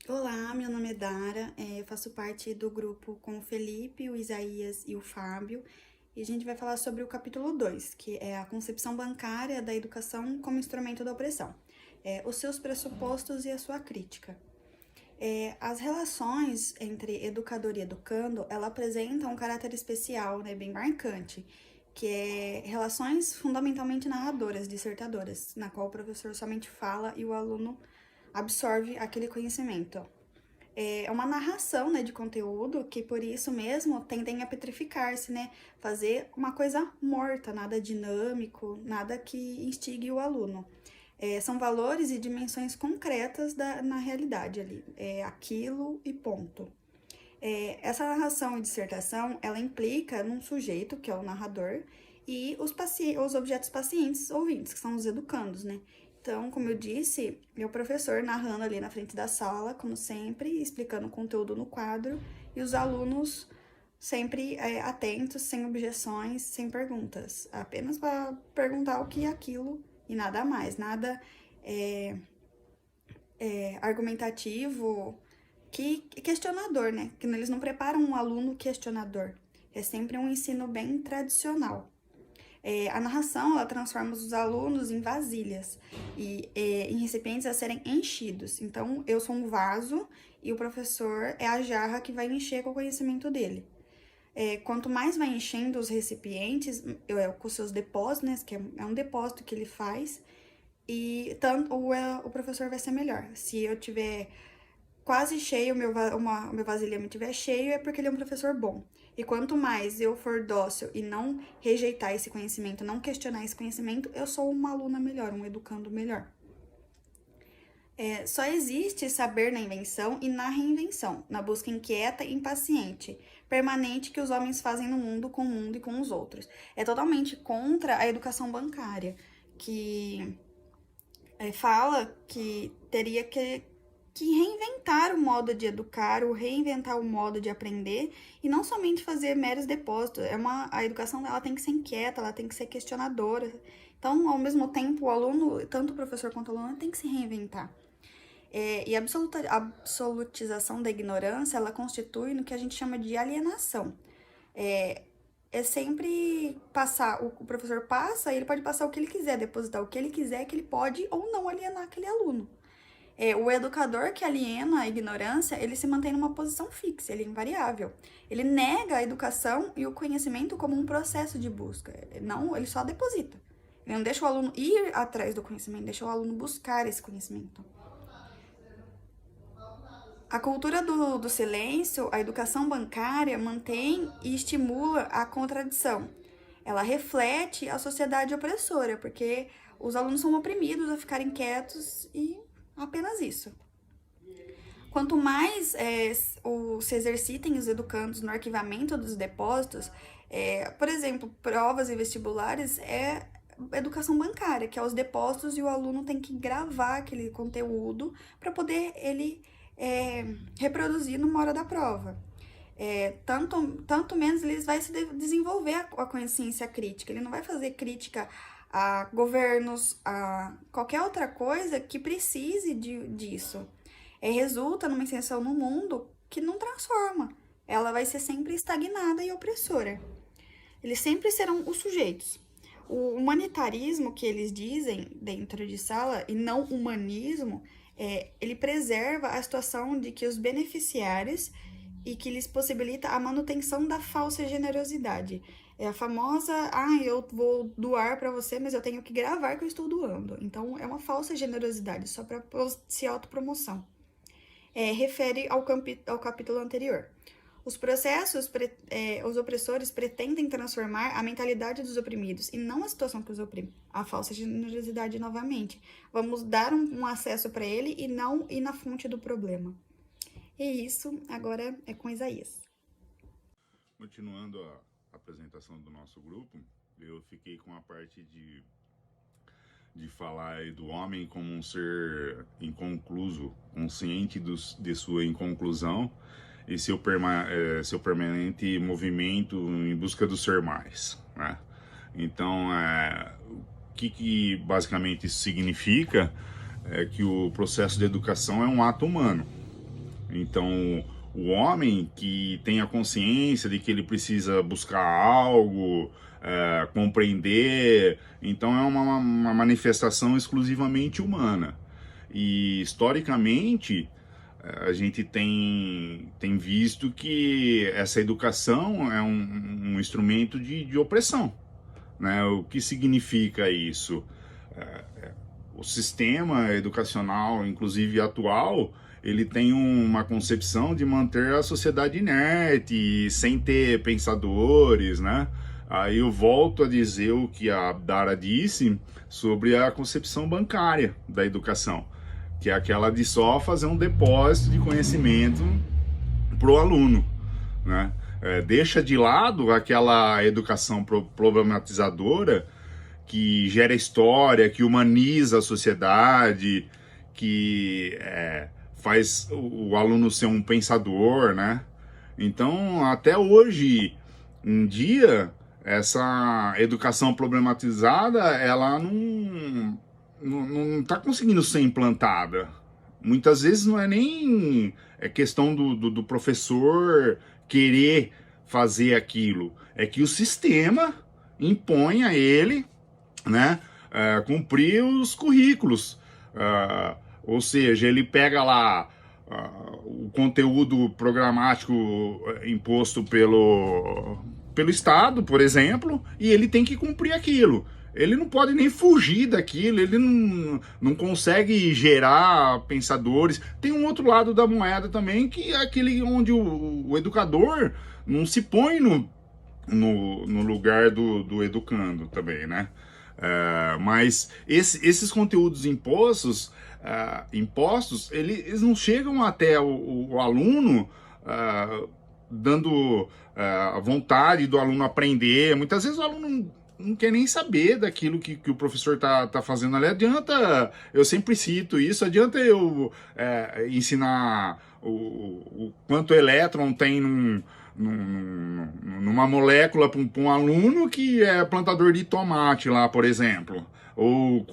Olá, meu nome é Dara, eu faço parte do grupo com o Felipe, o Isaías e o Fábio, e a gente vai falar sobre o capítulo 2, que é a concepção bancária da educação como instrumento da opressão, os seus pressupostos e a sua crítica. As relações entre educador e educando, ela apresenta um caráter especial, né, bem marcante, que é relações fundamentalmente narradoras, dissertadoras, na qual o professor somente fala e o aluno absorve aquele conhecimento. É uma narração, né, de conteúdo que por isso mesmo tendem a petrificar-se, né, fazer uma coisa morta, nada dinâmico, nada que instigue o aluno. São valores e dimensões concretas na realidade ali, aquilo e ponto. Essa narração e dissertação, ela implica num sujeito, que é o narrador, e os objetos pacientes ouvintes, que são os educandos, né? Então, como eu disse, é o professor narrando ali na frente da sala, como sempre, explicando o conteúdo no quadro, e os alunos sempre atentos, sem objeções, sem perguntas, apenas para perguntar o que é aquilo e nada mais, nada é, argumentativo, que questionador, né? Que eles não preparam um aluno questionador. É sempre um ensino bem tradicional. A narração, ela transforma os alunos em vasilhas e em recipientes a serem enchidos. Então, eu sou um vaso e o professor é a jarra que vai encher com o conhecimento dele. Quanto mais vai enchendo os recipientes, com seus depósitos, né, que é um depósito que ele faz, e tanto o professor vai ser melhor. Se eu tiver quase cheio, o meu vasilhame estiver cheio, é porque ele é um professor bom. E quanto mais eu for dócil e não rejeitar esse conhecimento, não questionar esse conhecimento, eu sou uma aluna melhor, um educando melhor. Só existe saber na invenção e na reinvenção, na busca inquieta e impaciente, permanente que os homens fazem no mundo, com o mundo e com os outros. É totalmente contra a educação bancária, que fala que teria que reinventar o modo de educar, ou reinventar o modo de aprender, e não somente fazer meros depósitos. A educação ela tem que ser inquieta, ela tem que ser questionadora. Então, ao mesmo tempo, o aluno, tanto o professor quanto o aluno, tem que se reinventar. E a absolutização da ignorância, ela constitui no que a gente chama de alienação. É sempre passar, o professor passa, ele pode passar o que ele quiser, depositar o que ele quiser, que ele pode ou não alienar aquele aluno. O educador que aliena a ignorância, ele se mantém numa posição fixa, ele é invariável. Ele nega a educação e o conhecimento como um processo de busca. Não, ele só deposita. Ele não deixa o aluno ir atrás do conhecimento, deixa o aluno buscar esse conhecimento. A cultura do silêncio, a educação bancária mantém e estimula a contradição. Ela reflete a sociedade opressora, porque os alunos são oprimidos a ficarem quietos e apenas isso. Quanto mais se exercitem os educandos no arquivamento dos depósitos, por exemplo, provas e vestibulares é educação bancária, que é os depósitos e o aluno tem que gravar aquele conteúdo para poder ele reproduzir numa hora da prova. Tanto menos ele vai se desenvolver a consciência crítica, ele não vai fazer crítica a governos, a qualquer outra coisa que precise disso. Resulta numa inserção no mundo que não transforma. Ela vai ser sempre estagnada e opressora. Eles sempre serão os sujeitos. O humanitarismo que eles dizem dentro de sala, e não humanismo, ele preserva a situação de que os beneficiários e que lhes possibilita a manutenção da falsa generosidade. É a famosa, eu vou doar para você, mas eu tenho que gravar que eu estou doando. Então, é uma falsa generosidade, só para se autopromoção. Refere ao capítulo anterior. Os processos, os opressores pretendem transformar a mentalidade dos oprimidos e não a situação que os oprime. A falsa generosidade novamente. Vamos dar um acesso para ele e não ir na fonte do problema. E isso agora é com Isaías. Continuando a apresentação do nosso grupo, eu fiquei com a parte de falar do homem como um ser inconcluso, consciente de sua inconclusão e seu permanente movimento em busca do ser mais, né? Então, o que basicamente isso significa é que o processo de educação é um ato humano, Então, o homem que tem a consciência de que ele precisa buscar algo, compreender, então é uma manifestação exclusivamente humana. E, historicamente, a gente tem visto que essa educação é um instrumento de opressão, né? O que significa isso? O sistema educacional, inclusive atual, ele tem uma concepção de manter a sociedade inerte, sem ter pensadores, né? Aí eu volto a dizer o que a Dara disse sobre a concepção bancária da educação, que é aquela de só fazer um depósito de conhecimento para o aluno, né? Deixa de lado aquela educação problematizadora que gera história, que humaniza a sociedade, que faz o aluno ser um pensador, né? Então, até hoje em dia, essa educação problematizada, ela não está conseguindo ser implantada. Muitas vezes não é nem questão do professor querer fazer aquilo, é que o sistema impõe a ele, né, cumprir os currículos, ou seja, ele pega lá o conteúdo programático imposto pelo Estado, por exemplo, e ele tem que cumprir aquilo. Ele não pode nem fugir daquilo, ele não consegue gerar pensadores. Tem um outro lado da moeda também, que é aquele onde o educador não se põe no lugar do educando também, né? Mas esses conteúdos impostos, eles não chegam até o aluno dando a vontade do aluno aprender. Muitas vezes o aluno não quer nem saber daquilo que o professor tá fazendo ali. Adianta, eu sempre cito isso, adianta eu ensinar o quanto elétron tem numa molécula para um aluno que é plantador de tomate lá, por exemplo. Ou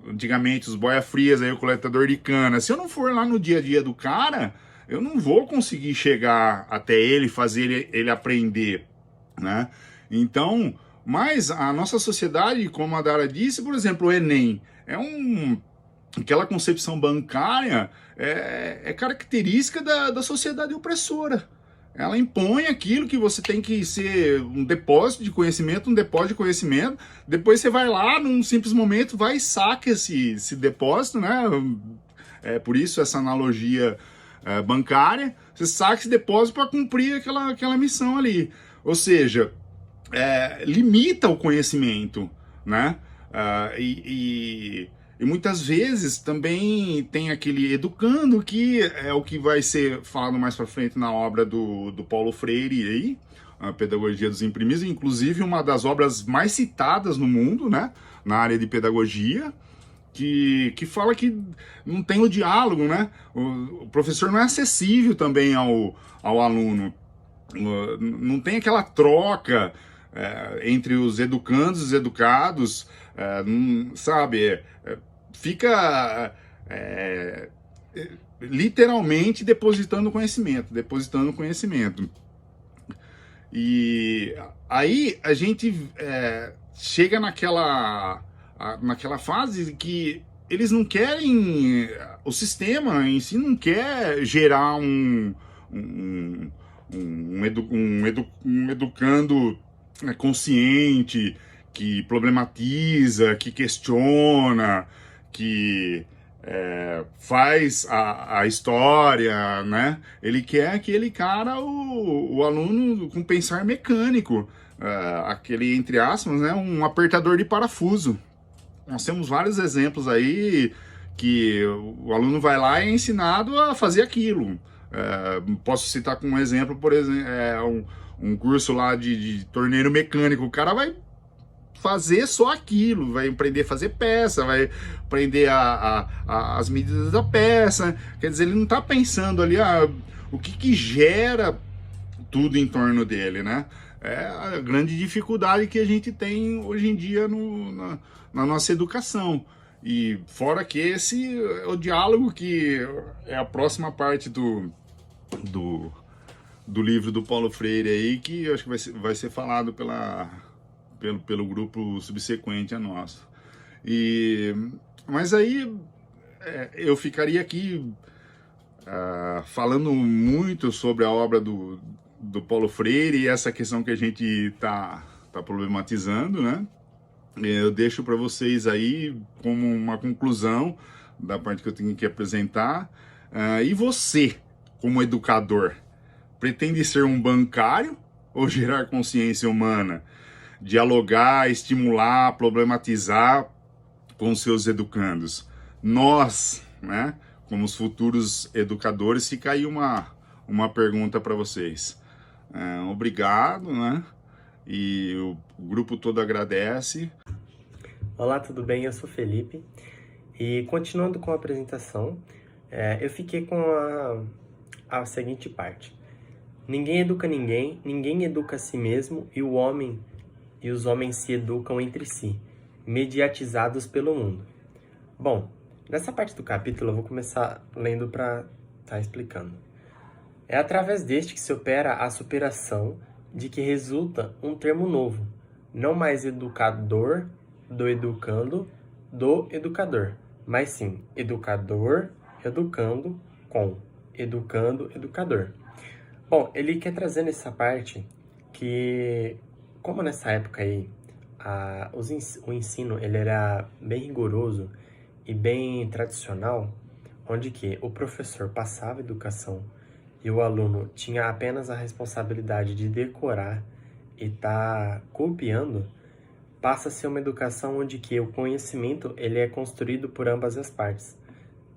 antigamente os boia frias, aí, o coletador de cana. Se eu não for lá no dia a dia do cara, eu não vou conseguir chegar até ele, fazer ele aprender, né? Então, mas a nossa sociedade, como a Dara disse, por exemplo, o Enem, aquela concepção bancária é característica da sociedade opressora. Ela impõe aquilo que você tem que ser um depósito de conhecimento, depois você vai lá, num simples momento, vai e saca esse depósito, né? Por isso essa analogia bancária, você saca esse depósito para cumprir aquela missão ali. Ou seja, limita o conhecimento, né? E muitas vezes também tem aquele educando, que é o que vai ser falado mais para frente na obra do Paulo Freire aí, a Pedagogia dos Imprimis, inclusive uma das obras mais citadas no mundo, né? Na área de pedagogia, que fala que não tem o diálogo, né? O professor não é acessível também ao aluno, não tem aquela troca entre os educandos e os educados, sabe? Fica literalmente depositando conhecimento. E aí a gente chega naquela fase que eles não querem, o sistema em si não quer gerar um educando consciente, que problematiza, que questiona, que faz a história, né? Ele quer aquele cara, o aluno com pensar mecânico, aquele, entre aspas, né, um apertador de parafuso. Nós temos vários exemplos aí que o aluno vai lá e é ensinado a fazer aquilo. Posso citar como exemplo, por exemplo, um curso lá de torneiro mecânico. O cara vai fazer só aquilo, vai aprender a fazer peça, vai aprender as medidas da peça. Quer dizer, ele não está pensando ali o que gera tudo em torno dele, né? É a grande dificuldade que a gente tem hoje em dia na nossa educação. E fora que esse é o diálogo que é a próxima parte do, do livro do Paulo Freire aí, que eu acho que vai ser falado pelo grupo subsequente a nosso. Mas aí eu ficaria aqui falando muito sobre a obra do Paulo Freire e essa questão que a gente está problematizando, né? Eu deixo para vocês aí como uma conclusão da parte que eu tenho que apresentar. E você, como educador, pretende ser um bancário ou gerar consciência humana? Dialogar, estimular, problematizar com seus educandos. Nós, né, como os futuros educadores, fica aí uma pergunta para vocês. Obrigado, né? E o grupo todo agradece. Olá, tudo bem? Eu sou Felipe. E continuando com a apresentação, eu fiquei com a seguinte parte. Ninguém educa ninguém, ninguém educa a si mesmo e os homens se educam entre si, mediatizados pelo mundo. Bom, nessa parte do capítulo eu vou começar lendo para estar explicando. É através deste que se opera a superação de que resulta um termo novo, não mais educador do educando do educador, mas sim educador educando com educando educador. Bom, ele quer trazer nessa parte que, como nessa época aí, o ensino ele era bem rigoroso e bem tradicional, onde que o professor passava a educação e o aluno tinha apenas a responsabilidade de decorar e tá copiando, passa a ser uma educação onde que o conhecimento ele é construído por ambas as partes.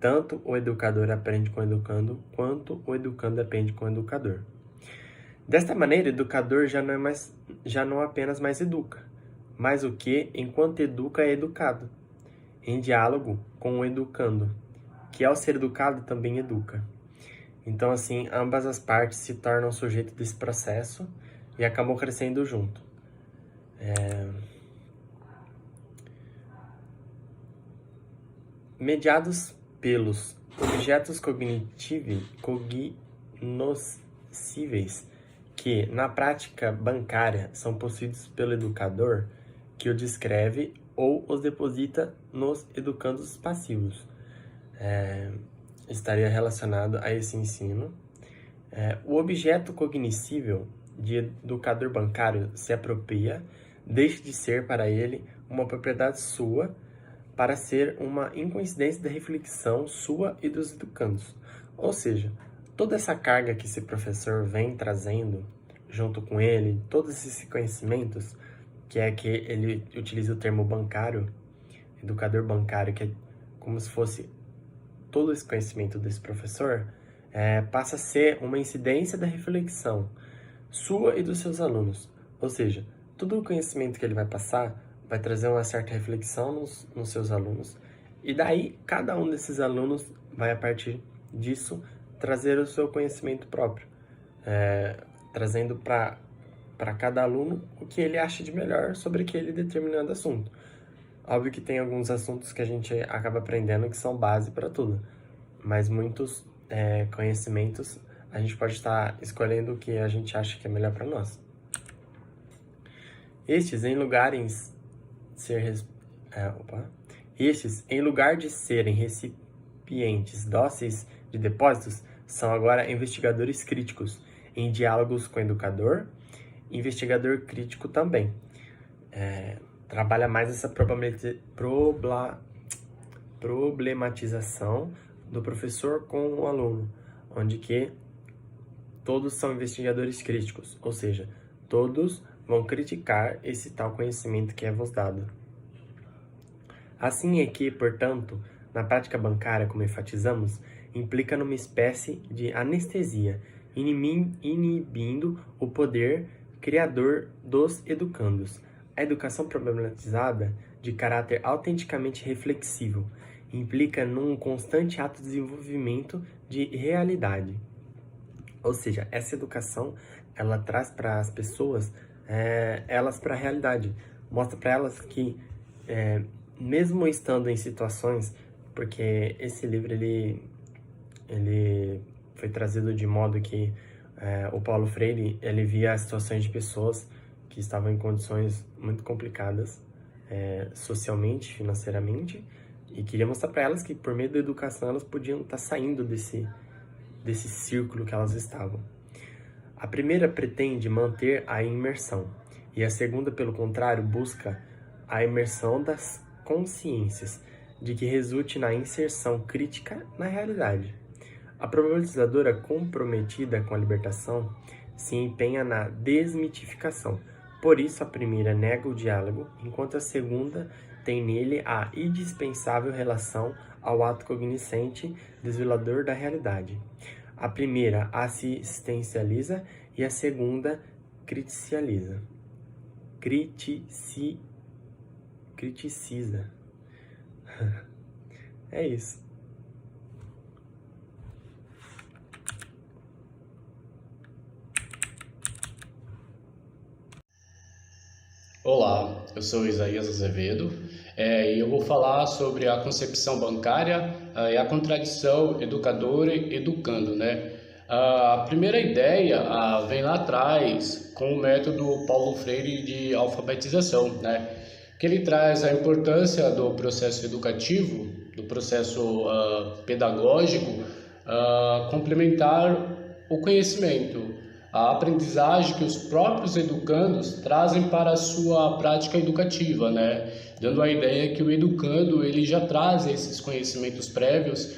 Tanto o educador aprende com o educando, quanto o educando aprende com o educador. Desta maneira, o educador já não apenas mais educa, mas o que, enquanto educa, é educado, em diálogo com o educando, que ao ser educado também educa. Então, assim, ambas as partes se tornam sujeito desse processo e acabam crescendo junto. Mediados pelos objetos cognoscíveis que, na prática bancária, são possuídos pelo educador, que o descreve ou os deposita nos educandos passivos. Estaria relacionado a esse ensino. O objeto cognoscível de educador bancário se apropria, deixa de ser para ele uma propriedade sua, para ser uma incoincidência da reflexão sua e dos educandos. Ou seja, toda essa carga que esse professor vem trazendo junto com ele, todos esses conhecimentos, que é que ele utiliza o termo bancário, educador bancário, que é como se fosse todo esse conhecimento desse professor, passa a ser uma incidência da reflexão sua e dos seus alunos. Ou seja, todo o conhecimento que ele vai passar vai trazer uma certa reflexão nos seus alunos, e daí cada um desses alunos vai, a partir disso, trazer o seu conhecimento próprio, trazendo para cada aluno o que ele acha de melhor sobre aquele determinado assunto. Óbvio que tem alguns assuntos que a gente acaba aprendendo que são base para tudo, mas muitos conhecimentos a gente pode estar escolhendo o que a gente acha que é melhor para nós. Estes, em lugar de serem recipientes dóceis de depósitos, são agora investigadores críticos, em diálogos com o educador, investigador crítico também. Trabalha mais essa problematização do professor com o aluno, onde que todos são investigadores críticos, ou seja, todos vão criticar esse tal conhecimento que é vos dado. Assim é que, portanto, na prática bancária, como enfatizamos, implica numa espécie de anestesia, inibindo o poder criador dos educandos. A educação problematizada, de caráter autenticamente reflexivo, implica num constante ato de desenvolvimento de realidade. Ou seja, essa educação, ela traz para as pessoas elas para a realidade, mostra para elas que mesmo estando em situações, porque esse livro ele foi trazido de modo que o Paulo Freire ele via as situações de pessoas que estavam em condições muito complicadas, socialmente, financeiramente, e queria mostrar para elas que por meio da educação elas podiam estar saindo desse círculo que elas estavam. A primeira pretende manter a imersão, e a segunda, pelo contrário, busca a imersão das consciências, de que resulte na inserção crítica na realidade. A problematizadora comprometida com a libertação se empenha na desmitificação. Por isso, a primeira nega o diálogo, enquanto a segunda tem nele a indispensável relação ao ato cognoscente desvelador da realidade. A primeira assistencializa e a segunda criticiza. É isso. Olá, eu sou Isaías Azevedo e eu vou falar sobre a concepção bancária e a contradição educador-educando, né? A primeira ideia vem lá atrás com o método Paulo Freire de alfabetização, né? Que ele traz a importância do processo educativo, do processo pedagógico, complementar o conhecimento, a aprendizagem que os próprios educandos trazem para a sua prática educativa, né? Dando a ideia que o educando ele já traz esses conhecimentos prévios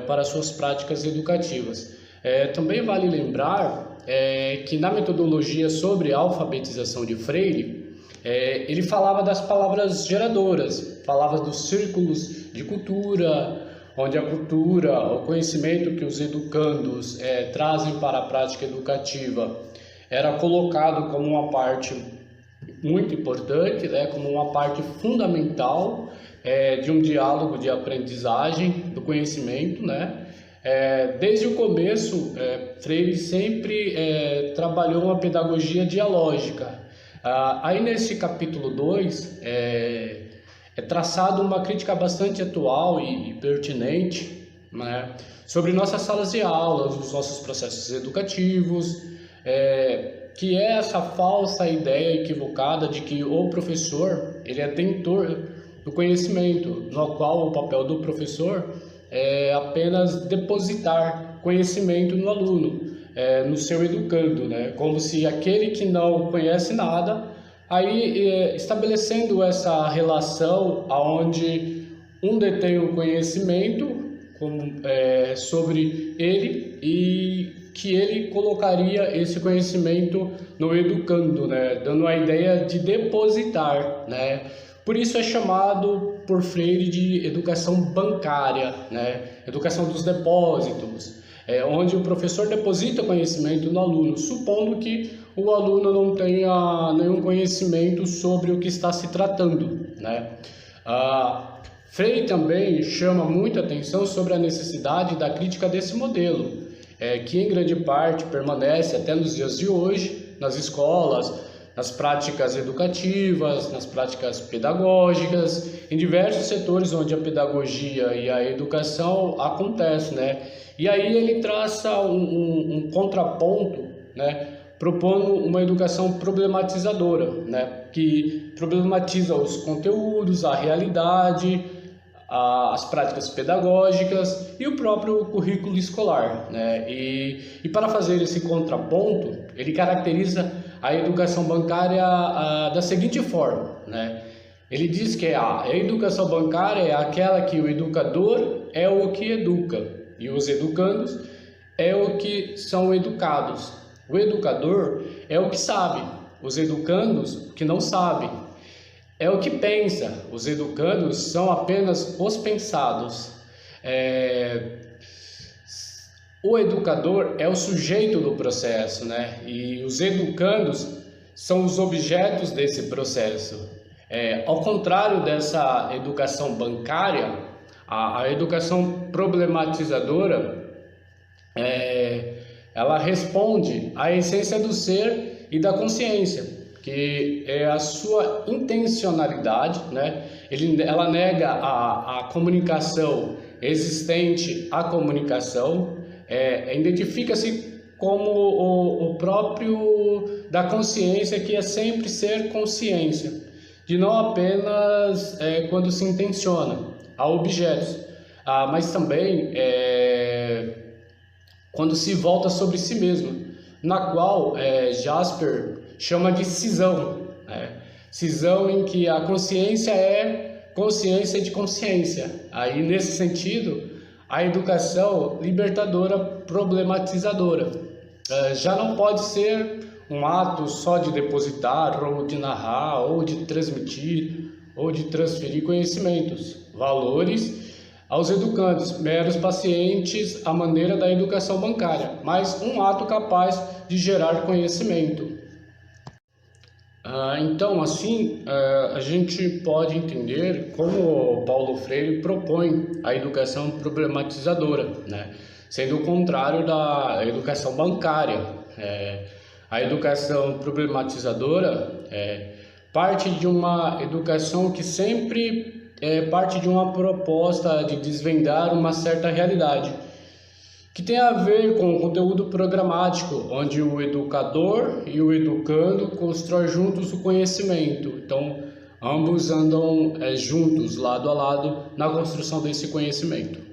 para as suas práticas educativas. Também vale lembrar que na metodologia sobre a alfabetização de Freire, ele falava das palavras geradoras, falava dos círculos de cultura, onde a cultura, o conhecimento que os educandos trazem para a prática educativa era colocado como uma parte muito importante, né, como uma parte fundamental de um diálogo de aprendizagem do conhecimento, né? Desde o começo, Freire sempre trabalhou uma pedagogia dialógica. Aí nesse capítulo 2, é traçado uma crítica bastante atual e pertinente, né, sobre nossas salas de aulas, os nossos processos educativos, que é essa falsa ideia equivocada de que o professor ele é detentor do conhecimento, no qual o papel do professor é apenas depositar conhecimento no aluno, no seu educando, né, como se aquele que não conhece nada. Aí, estabelecendo essa relação onde um detém o conhecimento sobre ele e que ele colocaria esse conhecimento no educando, né? Dando a ideia de depositar, né? Por isso é chamado por Freire de educação bancária, né? Educação dos depósitos, onde o professor deposita conhecimento no aluno, supondo que o aluno não tenha nenhum conhecimento sobre o que está se tratando, né? Freire também chama muita atenção sobre a necessidade da crítica desse modelo, que em grande parte permanece até nos dias de hoje, nas escolas, nas práticas educativas, nas práticas pedagógicas, em diversos setores onde a pedagogia e a educação acontecem, né? E aí ele traça um contraponto, né, propondo uma educação problematizadora, né, que problematiza os conteúdos, a realidade, as práticas pedagógicas e o próprio currículo escolar, né? E para fazer esse contraponto, ele caracteriza a educação bancária da seguinte forma, né? Ele diz que a educação bancária é aquela que o educador é o que educa e os educandos é o que são educados. O educador é o que sabe, os educandos o que não sabem. É o que pensa, os educandos são apenas os pensados. O educador é o sujeito do processo, né? E os educandos são os objetos desse processo. Ao contrário dessa educação bancária, a educação problematizadora, ela responde à essência do ser e da consciência. que é a sua intencionalidade, né? Ela nega a comunicação existente à comunicação, identifica-se como o próprio da consciência, que é sempre ser consciência, de não apenas quando se intenciona a objetos, mas também quando se volta sobre si mesmo, na qual Jasper chama de cisão, cisão em que a consciência é consciência de consciência. Aí, nesse sentido, a educação libertadora problematizadora já não pode ser um ato só de depositar, ou de narrar, ou de transmitir, ou de transferir conhecimentos, valores aos educandos, meros pacientes à maneira da educação bancária, mas um ato capaz de gerar conhecimento. Então, assim, a gente pode entender como Paulo Freire propõe a educação problematizadora, né? Sendo o contrário da educação bancária. A educação problematizadora parte de uma educação que sempre parte de uma proposta de desvendar uma certa realidade, que tem a ver com o conteúdo programático, onde o educador e o educando constroem juntos o conhecimento. Então, ambos andam juntos, lado a lado, na construção desse conhecimento.